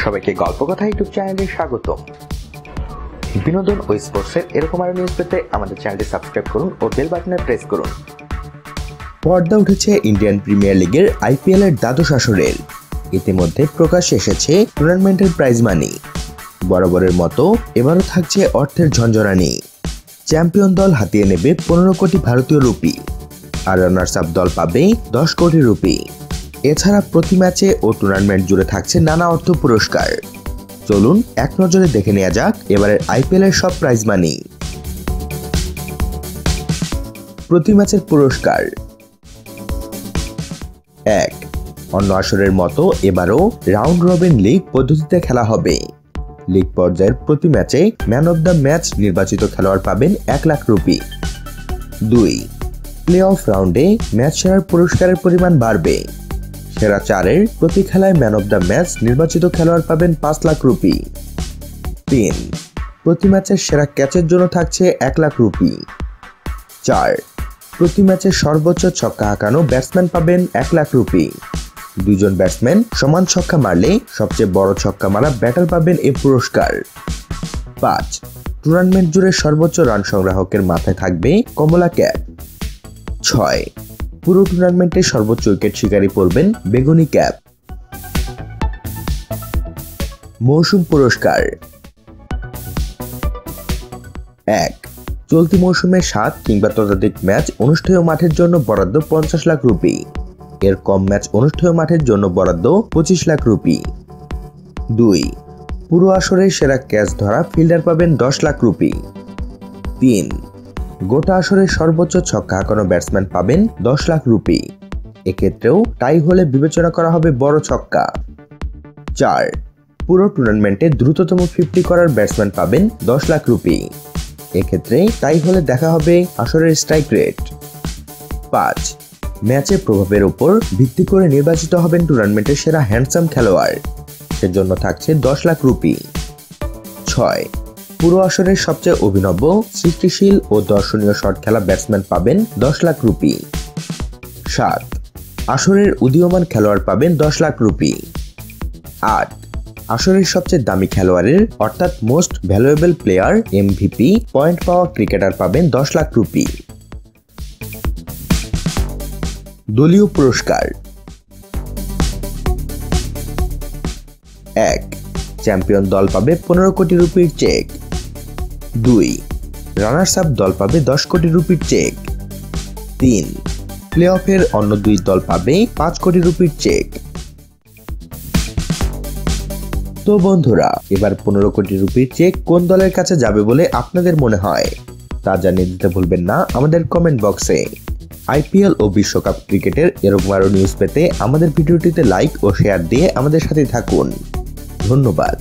সবাইকে গল্প কথা ইউটিউব চ্যানেলে স্বাগতম। বিনোদন ও স্পোর্টসের এরকম আরো নিউজ পেতে আমাদের চ্যানেলটি সাবস্ক্রাইব করুন ও বেল বাটনে প্রেস করুন। পর্দা উঠেছে ইন্ডিয়ান প্রিমিয়ার লিগের আইপিএল এর দ্বাদশ আসরের। ইতিমধ্যে প্রকাশ্যে এসেছে টুর্নামেন্টের প্রাইজ মানি। বরাবরের মতো এবারও থাকছে অর্থের ঝঞ্ঝরানি। চ্যাম্পিয়ন দল হাতিয়ে নেবে 15 কোটি ভারতীয় রুপি, আর রানার্স আপ দল পাবে 10 কোটি রুপি। এছাড়া প্রতি ম্যাচে ও টুর্নামেন্ট জুড়ে থাকছে নানা অর্থ পুরস্কার। চলুন এক নজরে দেখে নেওয়া যাক এবারের আইপিএল এর সব প্রাইজ মানি। প্রতি ম্যাচের পুরস্কার। 1. অন্য আসরের মতো এবারও রাউন্ড রবিন লিগ পদ্ধতিতে খেলা হবে। লিগ পর্যায়ের প্রতি ম্যাচে ম্যান অব দ্য ম্যাচ নির্বাচিত খেলোয়াড় পাবেন 1 লাখ রুপি। 2. প্লে অফ রাউন্ডে ম্যাচ সেরার পুরস্কারের পরিমাণ বাড়বে। সেরা 4-এর প্রতি খেলায় ম্যান অব দ্য ম্যাচ নির্বাচিত খেলোয়াড় পাবেন 5 লাখ রুপি। 3. প্রতি ম্যাচের সেরা ক্যাচের জন্য থাকছে 1 লাখ রুপি। 4. প্রতি ম্যাচে সর্বোচ্চ ছক্কা হাঁকানো ব্যাটসম্যান পাবেন 1 লাখ রুপি। 2 জন ব্যাটসম্যান সমান ছক্কা মারলে সবচেয়ে বড় ছক্কা মারা ব্যাটার পাবেন এই পুরস্কার। 5. টুর্নামেন্ট জুড়ে সর্বোচ্চ রান সংগ্রাহকের মাথায় থাকবে কমলা ক্যাপ। 6. পুরো টুর্নামেন্টে সর্বোচ্চ উইকেট শিকারী পড়বেন বেগুনি ক্যাপ। মৌসুম পুরস্কার। 1. চলতি মৌসুমে 7 কিংবা ততোধিক ম্যাচ অনুষ্ঠেয় মাঠের জন্য বরাদ্দ 50 লাখ রুপি। এর কম ম্যাচ অনুষ্ঠেয় মাঠের জন্য বরাদ্দ 25 লাখ রুপি। 2. পুরো আসরে সেরা ক্যাচ ধরা ফিল্ডার পাবেন 10 লাখ রুপি। 3. গোটা আসরে সর্বোচ্চ ছক্কা হাঁকানো ব্যাটসম্যান পাবেন 10 লাখ রুপি। এক্ষেত্রেও টাই হলে বিবেচনা করা হবে বড় ছক্কা। 4. পুরো টুর্নামেন্টে দ্রুততম 50 করার ব্যাটসম্যান পাবেন 10 লাখ রুপি। এক্ষেত্রে টাই হলে দেখা হবে আসরের স্ট্রাইক রেট। 5. ম্যাচের প্রভাবের উপর ভিত্তি করে নির্বাচিত হবেন টুর্নামেন্টের সেরা হ্যান্ডসাম খেলোয়াড়। সেজন্য থাকছে 10 লাখ রুপি। 6. পুরো আসরের সবচেয়ে অভিনব, সৃষ্টিশীল ও দর্শনীয় শট খেলা ব্যাটসম্যান পাবেন 10 লাখ রুপি। 7. আসরের উদীয়মান খেলোয়াড় পাবেন 10 লাখ রুপি। 8. আসরের সবচেয়ে দামি খেলোয়াড়ের অর্থাৎ most valuable player MVP point পাওয়া ক্রিকেটার পাবেন 10 লাখ রুপি। দলীয় পুরস্কার। 1. চ্যাম্পিয়ন দল পাবে 15 কোটি রুপির চেক। 2. রানার্স আপ দল পাবে 10 কোটি রুপির চেক। 3. প্লে অফের অন্য 2 দল পাবে 5 কোটি রুপির চেক। তো বন্ধুরা, এবার 15 কোটি রুপির চেক কোন দলের কাছে যাবে বলে আপনাদের মনে হয় তা জানিয়ে দিতে ভুলবেন না আমাদের কমেন্ট বক্সে। আইপিএল ও বিশ্বকাপ ক্রিকেটের এরকম আরো নিউজ পেতে আমাদের ভিডিওটিতে লাইক ও শেয়ার দিয়ে আমাদের সাথে থাকুন। ধন্যবাদ।